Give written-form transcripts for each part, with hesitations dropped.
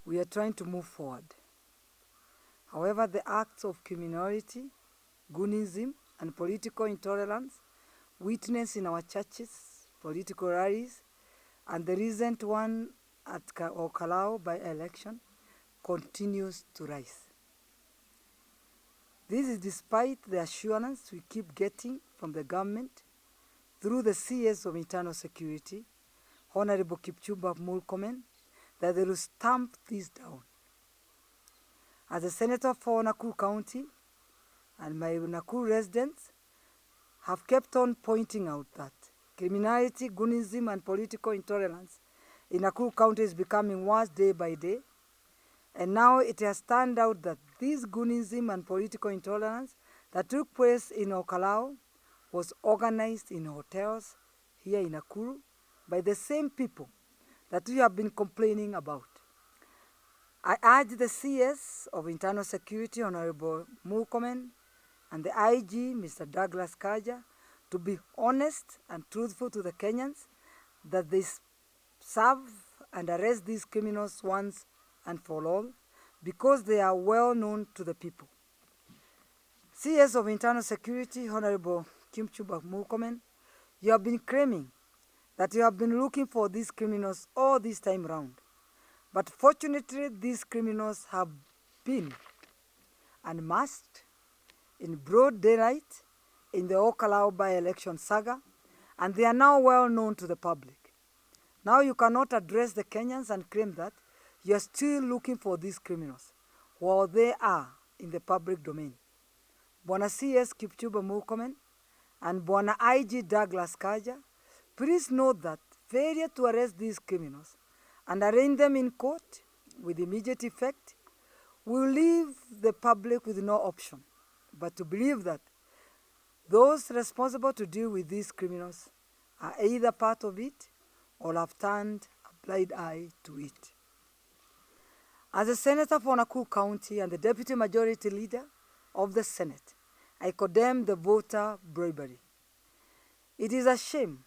we are trying to move forward. However, the acts of criminality, goonism, and political intolerance witnessed in our churches, political rallies, and the recent one at Kalau by-election continues to rise. This is despite the assurance we keep getting from the government through the CS of Internal Security, Honorable Kipchumba Murkomen, that they will stamp this down. As a senator for Nakuru County, and my Nakuru residents have kept on pointing out that criminality, goonism, and political intolerance in Nakuru County is becoming worse day by day. And now it has turned out that this goonism and political intolerance that took place in Okalau was organized in hotels here in Nakuru by the same people that we have been complaining about. I urge the CS of Internal Security, Honorable Murkomen, and the IG, Mr. Douglas Kaja, to be honest and truthful to the Kenyans, that they serve and arrest these criminals once and for all, because they are well known to the people. CS of Internal Security, Honorable Kipchumba Murkomen, you have been claiming that you have been looking for these criminals all this time round. But fortunately, these criminals have been unmasked in broad daylight in the Okalau by-election saga, and they are now well known to the public. Now you cannot address the Kenyans and claim that you are still looking for these criminals while they are in the public domain. Bwana CS Kipchumba Murkomen and Bwana IG Douglas Kaja, please note that failure to arrest these criminals and arraign them in court with immediate effect will leave the public with no option but to believe that those responsible to deal with these criminals are either part of it or have turned a blind eye to it. As a senator for Nakuru County and the deputy majority leader of the Senate, I condemn the voter bribery. It is a shame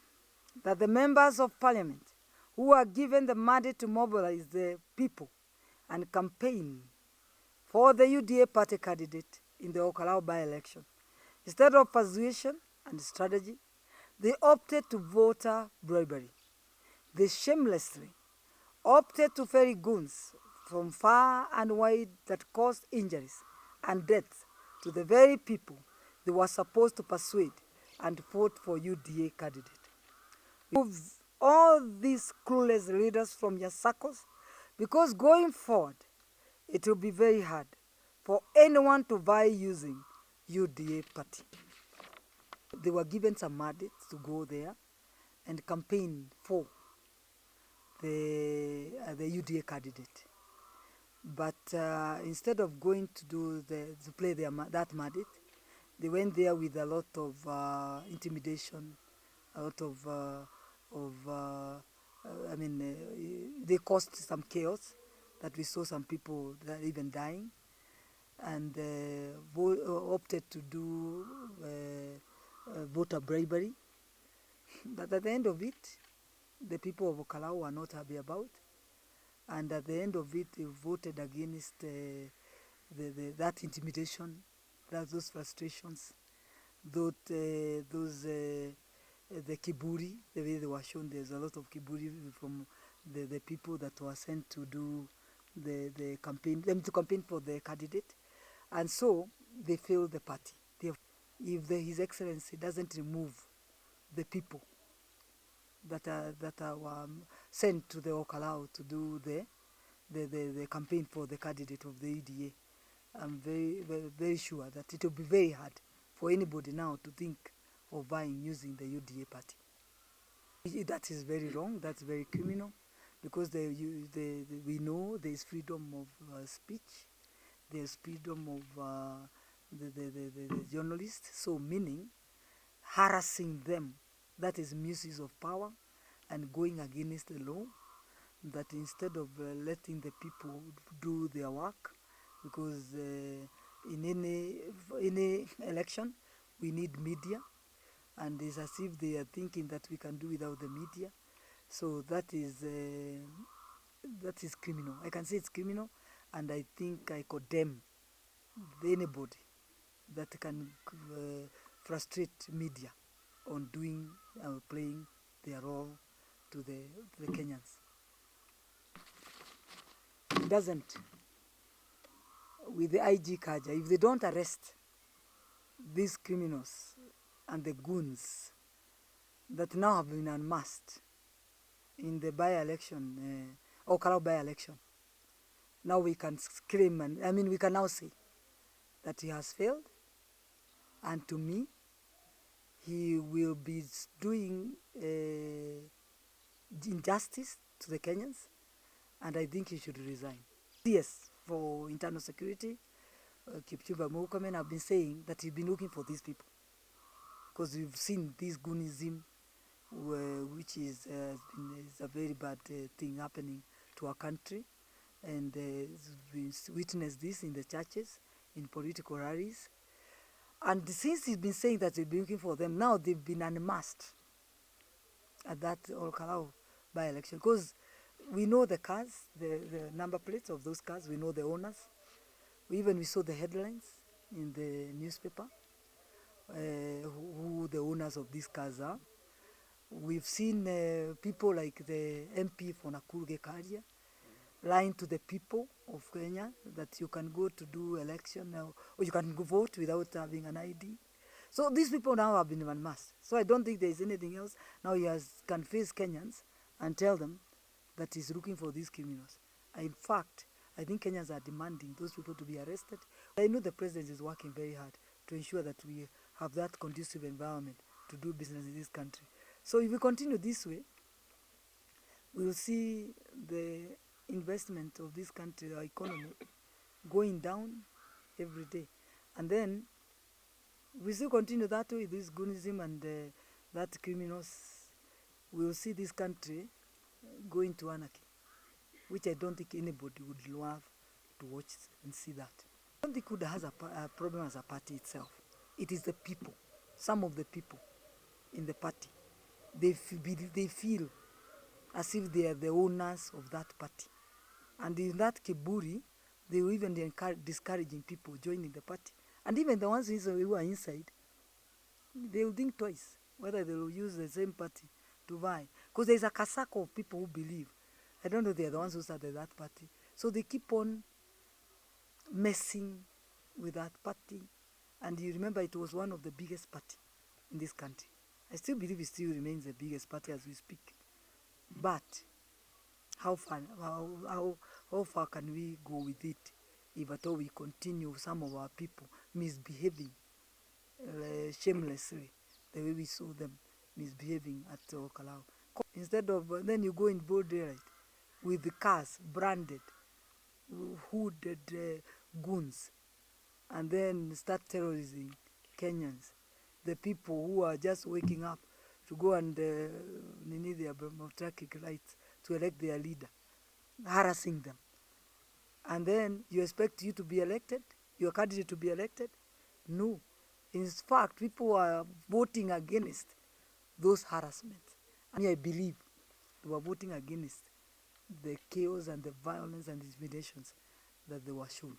that the members of parliament who are given the mandate to mobilize the people and campaign for the UDA party candidate in the Okalau by-election, instead of persuasion and strategy, they opted to voter bribery. They shamelessly opted to ferry goons from far and wide that caused injuries and deaths to the very people they were supposed to persuade and vote for UDA candidate. Remove all these clueless leaders from your circles, because going forward, it will be very hard for anyone to vie using UDA party. They were given some mandates to go there and campaign for the UDA candidate. But instead of going to do to play that mandate, they went there with a lot of intimidation, a lot of they caused some chaos that we saw some people that even dying, and opted to do voter bribery. But at the end of it, the people of Okalau were not happy about, and at the end of it, they voted against that intimidation, those frustrations, the kiburi, the way they were shown. There's a lot of kiburi from the people that were sent to do the campaign, to campaign for the candidate, and so they failed the party. If His Excellency doesn't remove the people that were sent to the Okalau to do the campaign for the candidate of the UDA, I'm very sure that it will be very hard for anybody now to think of buying using the UDA party. That is very wrong. That's very criminal, because we know there is freedom of speech, there is freedom of the journalists. So meaning harassing them, that is misuse of power and going against the law. That instead of letting the people do their work, because in any election we need media, and it's as if they are thinking that we can do without the media. So that is that is criminal. I can say it's criminal, and I think I condemn anybody that can frustrate media on doing playing their role to the Kenyans. It doesn't. With the IG Kaja, if they don't arrest these criminals and the goons that now have been unmasked in the by-election, or Kalau by-election, now we can claim, and I mean we can now say that he has failed, and to me, he will be doing injustice to the Kenyans, and I think he should resign. Yes, for internal security, Kipchumba Murkomen have been saying that he's been looking for these people, because we've seen this goonism, which is a very bad thing happening to our country, and we witnessed this in the churches, in political rallies. And since he's been saying that he's been looking for them, now they've been unmasked at that Kalau by-election, because we know the cars, the number plates of those cars, we know the owners. We saw the headlines in the newspaper, who the owners of these cars are. We've seen people like the MP for Nakuru Gekaria lying to the people of Kenya that you can go to do election now, or you can go vote without having an ID. So these people now have been unmasked. So I don't think there is anything else. Now he can face Kenyans and tell them that he's looking for these criminals. In fact, I think Kenyans are demanding those people to be arrested. I know the president is working very hard to ensure that we have that conducive environment to do business in this country. So if we continue this way, we will see the investment of this country, our economy, going down every day. And then we still continue that way, this goonism and that criminals, we will see this country going to anarchy, which I don't think anybody would love to watch and see that. I don't think UDA has a problem as a party itself. It is the people, some of the people in the party. They feel as if they are the owners of that party. And in that kiburi, they will even discouraging people joining the party. And even the ones who are inside, they will think twice whether they will use the same party to vie. Because there's a casaco of people who believe. I don't know, they're the ones who started that party. So they keep on messing with that party. And you remember it was one of the biggest party in this country. I still believe it still remains the biggest party as we speak. But how far can we go with it if at all we continue some of our people misbehaving shamelessly the way we saw them misbehaving at Kalau? Instead of, then you go in broad daylight with the cars branded, hooded goons, and then start terrorizing Kenyans, the people who are just waking up to go and need their democratic rights to elect their leader, harassing them. And then you expect you to be elected, your candidate to be elected? No. In fact, people are voting against those harassments. And I believe they were voting against the chaos and the violence and the intimidations that they were shown.